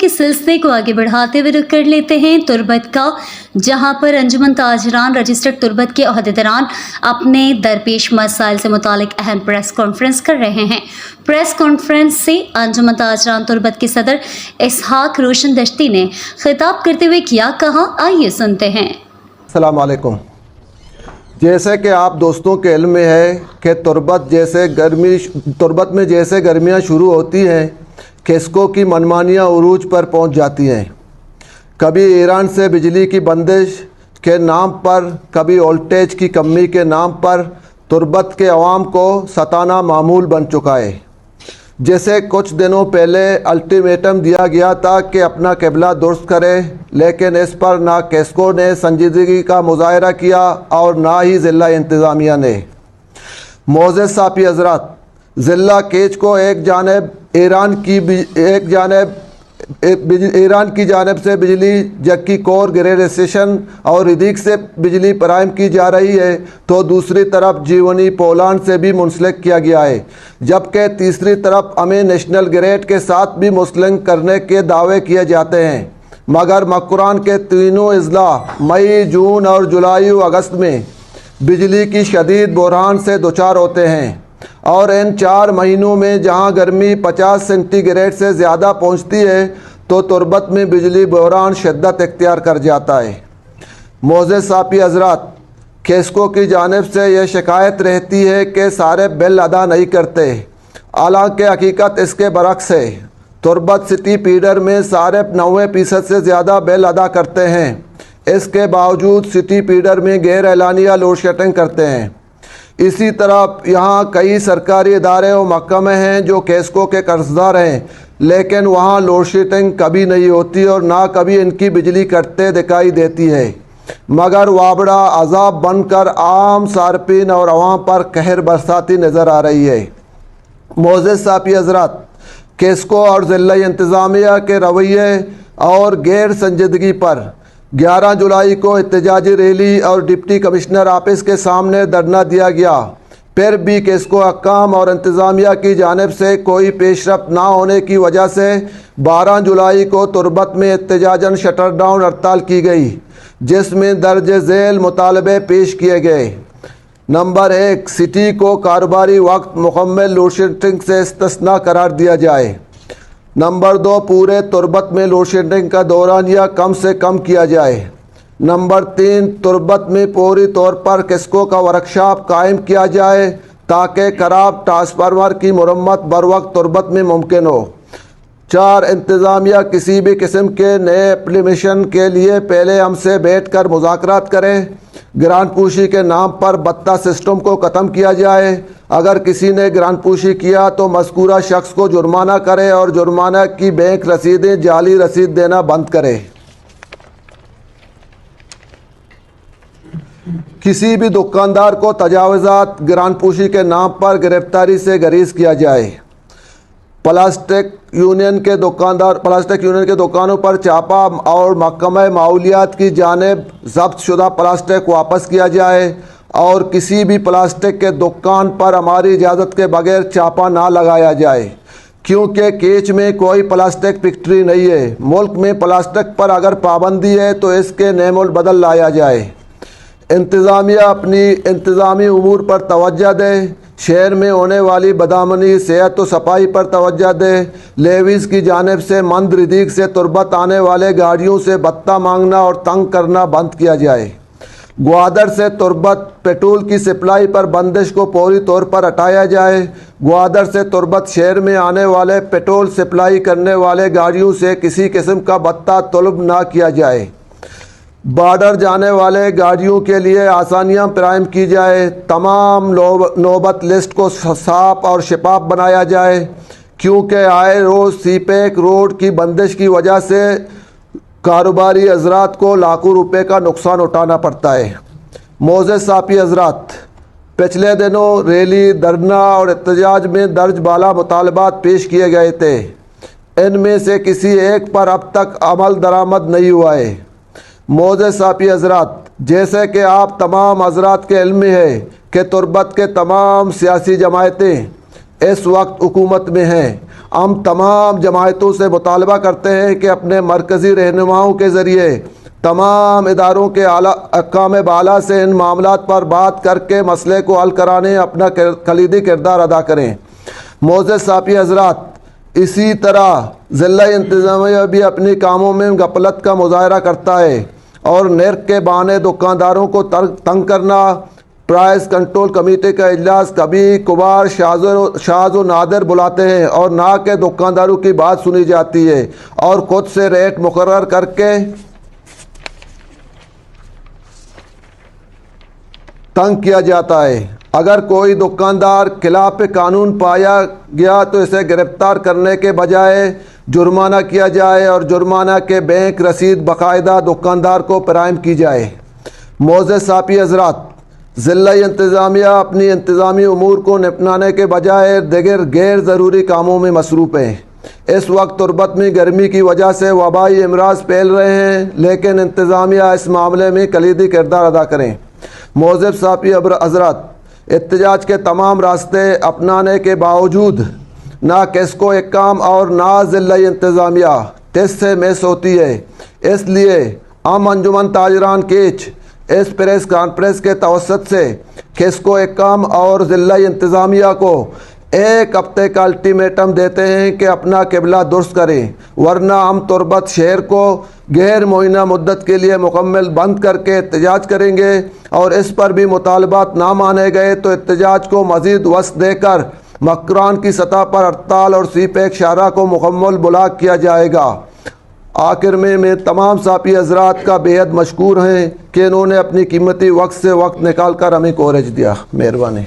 के सिलसिले को आगे बढ़ाते हुए रुख कर लेते हैं तुर्बत का, जहां पर अंजुमन ताजरान रजिस्टर्ड तुर्बत के ओहदेदारान अपने दरपेश मसाइल से मुतालिक अहम प्रेस कॉन्फ्रेंस कर रहे हैं। प्रेस कॉन्फ्रेंस से अंजुमन ताजरान तुर्बत के सदर इसहाक रोशन दश्ती ने खिताब करते हुए क्या कहा, आइए सुनते हैं। अस्सलाम वालेकुम। जैसे कि आप दोस्तों के इल्म में है कि तुर्बत में जैसे गर्मियाँ शुरू होती हैं, केस्को की मनमानियाँ उरूज पर पहुंच जाती हैं। कभी ईरान से बिजली की बंदिश के नाम पर, कभी वोल्टेज की कमी के नाम पर तुर्बत के अवाम को सताना मामूल बन चुका है। जैसे कुछ दिनों पहले अल्टीमेटम दिया गया था कि अपना क़िबला दुरुस्त करे, लेकिन इस पर ना केस्को ने संजीदगी का मुजाहरा किया और ना ही ज़िला इंतज़ामिया ने। मोअज़्ज़ज़ साफ़ी हज़रात, ज़िला केच को एक जानब ईरान की जानब से बिजली जक्की कोर ग्रेड स्टेशन और रिदीक से बिजली फराहम की जा रही है, तो दूसरी तरफ जीवनी पोलैंड से भी मुंसलिक किया गया है, जबकि तीसरी तरफ हमें नेशनल ग्रिड के साथ भी मुंसलिक करने के दावे किए जाते हैं। मगर मकुरान के तीनों अजला मई, जून और जुलाई व अगस्त में बिजली की शदीद बहरान से दुचार होते हैं, और इन 4 महीनों में जहां गर्मी 50 सेंटीग्रेड से ज़्यादा पहुंचती है, तो तुर्बत में बिजली बहरान शिद्दत इख्तियार कर जाता है। मोअज़्ज़ज़ साफ़ी हज़रात, केस्को की जानिब से यह शिकायत रहती है कि सारे बिल अदा नहीं करते, हालांकि हकीकत इसके बरक्स है। तुर्बत सिटी फीडर में सारे 90% से ज़्यादा बिल अदा करते हैं। इसके बावजूद सिटी फीडर में गैर एलानिया लोड शेडिंग करते हैं। इसी तरह यहाँ कई सरकारी इदारे और महकमे हैं जो केस्को के कर्जदार हैं, लेकिन वहाँ लोड शेडिंग कभी नहीं होती और ना कभी इनकी बिजली कटते दिखाई देती है, मगर वाबड़ा अजाब बनकर आम सार्फिन और अवाम पर कहर बरसाती नज़र आ रही है। मोअज़्ज़ज़ साफ़ी हज़रात, केस्को और ज़िला इंतज़ामिया के रवैये और गैर संजीदगी पर 11 जुलाई को एहतजाजी रैली और डिप्टी कमिश्नर ऑफिस के सामने धरना दिया गया। फिर भी केस्को हकाम और इंतज़ामिया की जानिब से कोई पेशरफ्त ना होने की वजह से 12 जुलाई को तुर्बत में एहतजाजन शटर डाउन हड़ताल की गई, जिसमें दर्ज झेल मुतालबे पेश किए गए। नंबर 1, सिटी को कारोबारी वक्त मुकम्मल लोड शेडिंग से इस्तिस्ना करार दिया जाए। नंबर 2, पूरे तुर्बत में लोड शेडिंग का दौरानिया कम से कम किया जाए। नंबर 3, तुर्बत में पूरी तौर पर केस्को का वर्कशॉप कायम किया जाए ताकि खराब ट्रांसफार्मर की मरम्मत बर वक्त तुर्बत में मुमकिन हो। 4, इंतज़ामिया किसी भी किस्म के नए एप्लीकेशन के लिए पहले हमसे बैठ कर मुज़ाकरात करें। ग्रांट पूशी के नाम पर बत्ता सिस्टम को ख़त्म किया जाए। अगर किसी ने ग्रांट पूशी किया तो मज़कूरा शख्स को जुर्माना करे और जुर्माना की बैंक रसीदें जाली रसीद देना बंद करे। किसी भी दुकानदार को तजावुज़ात ग्रांट पूशी के नाम पर गिरफ्तारी से गरीज किया जाए। प्लास्टिक यूनियन के दुकानों पर चापा और महकमा माहौलियात की जानिब ज़ब्त शुदा प्लास्टिक वापस किया जाए, और किसी भी प्लास्टिक के दुकान पर हमारी इजाज़त के बगैर चापा ना लगाया जाए, क्योंकि केच में कोई प्लास्टिक फैक्ट्री नहीं है। मुल्क में प्लास्टिक पर अगर पाबंदी है तो इसके नेमुल बदल लाया जाए। इंतज़ामिया अपनी इंतज़ामी उमूर पर तवज्जो दे। शहर में होने वाली बदामनी, सेहत व सफाई पर तवज्जो दे। लेवीज़ की जानिब से मंद रिदीक से तुर्बत आने वाले गाड़ियों से बत्ता मांगना और तंग करना बंद किया जाए। ग्वादर से तुर्बत पेट्रोल की सप्लाई पर बंदिश को पूरी तौर पर हटाया जाए। ग्वादर से तुर्बत शहर में आने वाले पेट्रोल सप्लाई करने वाले गाड़ियों से किसी किस्म का बत्ता तलब ना किया जाए। बॉर्डर जाने वाले गाड़ियों के लिए आसानियां फराहम की जाए। तमाम नौबत लिस्ट को साफ और शफाफ बनाया जाए, क्योंकि आए रोज़ सीपेक रोड की बंदिश की वजह से कारोबारी हजरात को लाखों रुपए का नुकसान उठाना पड़ता है। मोअज़्ज़ज़ साफ़ी हजरात, पिछले दिनों रैली, धरना और एहतजाज में दर्ज बाला मुतालबात पेश किए गए थे। इनमें से किसी एक पर अब तक अमल दरामद नहीं हुआ है। मोअज़्ज़ज़ साफ़ी हजरात, जैसे कि आप तमाम हजरात के इल्म में है कि तुर्बत के तमाम सियासी जमायतें इस वक्त हुकूमत में हैं। हम तमाम जमायतों से मुतालबा करते हैं कि अपने मरकज़ी रहनुमाओं के ज़रिए तमाम इदारों के आला अहकाम बाला से इन मामलात पर बात करके मसले को हल कराने अपना कलीदी किरदार अदा करें। मोअज़्ज़ज़ साफ़ी हज़रात, इसी तरह ज़िला इंतज़ामिया भी अपनी कामों में गफलत का मुज़ाहरा करता है और नर्क के बहाने दुकानदारों को तंग करना, प्राइस कंट्रोल कमेटी का इजलास कभी कभार शाज़ व नादिर बुलाते हैं और ना के दुकानदारों की बात सुनी जाती है और खुद से रेट मुकर्रर करके तंग किया जाता है। अगर कोई दुकानदार खिलाफ कानून पाया गया तो इसे गिरफ्तार करने के बजाय जुर्माना किया जाए और जुर्माना के बैंक रसीद बाकायदा दुकानदार को फराहम की जाए। मोअज़्ज़ज़ साफ़ी हज़रात, ज़िला इंतज़ामिया अपनी इंतज़ामी उमूर को निपटाने के बजाय दिगर गैर ज़रूरी कामों में मसरूफ़ है। इस वक्त तुर्बत में गर्मी की वजह से वबाई अमराज फैल रहे हैं, लेकिन इंतज़ामिया इस मामले में कलीदी किरदार अदा करें। मोअज़्ज़ज़ साफ़ी हज़रात, एहतजाज के तमाम रास्ते अपनाने के बावजूद ना किसको एक काम और ना ज़िला इंतज़ामिया टेस्ट से मिस होती है। इसलिए हम अंजुमन ताजरान केच इस प्रेस कॉन्फ्रेंस के तवसत से किसको एक काम और ज़िला इंतज़ामिया को एक हफ्ते का अल्टीमेटम देते हैं कि अपना किबला दुरुस्त करें, वरना हम तुर्बत शहर को गैर मुअय्यना मुद्दत के लिए मुकम्मल बंद करके एहतजाज करेंगे और इस पर भी मुतालबात ना माने गए तो एहतजाज को मज़ीद वसअत देकर मकरान की सतह पर हड़ताल और सीपैक शारा को मुकम्मल ब्लॉक किया जाएगा। आखिर में मैं तमाम साफ़ी हज़रात का बेहद मशकूर हैं कि इन्होंने अपनी कीमती वक्त से वक्त निकाल कर हमें कवरेज दिया। मेहरबानी।